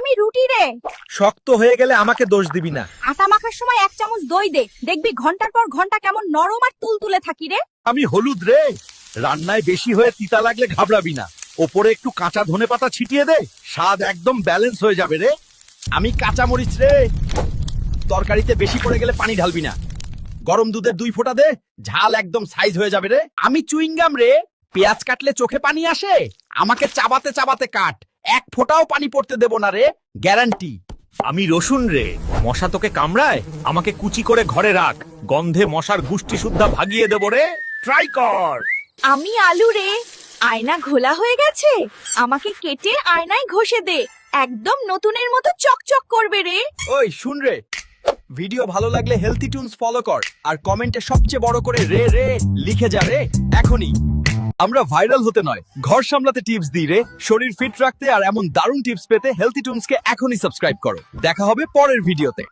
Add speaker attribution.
Speaker 1: আমি রুটি রে।
Speaker 2: শক্ত হয়ে গেলে আমাকে দোষ দিবি না।
Speaker 1: আটা মাখার সময় 1 চামচ দই দে, দেখবি ঘন্টার পর ঘন্টা কেমন নরম আর তুলতুলে থাকি রে।
Speaker 2: আমি হলুদ রে। রান্নায় বেশি হয়ে তিতা লাগলে ঘাবড়াবি না। ওপরে একটু কাঁচা ধনেপাতা ছিটিয়ে দে, স্বাদ একদম ব্যালেন্স হয়ে যাবে রে। আমি কাঁচা মরিচ রে। তরকারিতে বেশি পড়ে গেলে পানি ঢালবি না। গরম দুধের 2 ফোঁটা দে, ঝাল একদম সাইজ হয়ে যাবে রে। আমি চুইংগাম রে। পেঁয়াজ কাটলে চোখে পানি আসে, আমাকে চাবাতে চাবাতে কাট, 1 ফোঁটাও পানি পড়তে দেব না রে, গ্যারান্টি। আমি রসুন রে। মশা তোকে কামড়ায়, আমাকে কুচি করে ঘরে রাখ, গন্ধে মশার গুষ্টি সুদ্ধা ভাগিয়ে দেব রে। ট্রাই কর।
Speaker 1: আমি আলু রে। আয়না ঘোলা হয়ে গেছে, আমাকে কেটে আয়নায় ঘষে দে, একদম নতুনের মতো চকচক করবে রে।
Speaker 2: ওই শুন রে, ভিডিও ভালো লাগলে হেলথি টুনস ফলো কর, আর কমেন্টে সবচেয়ে বড় করে রে রে লিখে যা রে এখনই। আমরা ভাইরাল হতে নয়, ঘর সামলাতে টিপস দিই রে। শরীর ফিট রাখতে আর এমন দারুণ টিপস পেতে হেলথি টুনসকে এখনই সাবস্ক্রাইব করো। দেখা হবে পরের ভিডিওতে।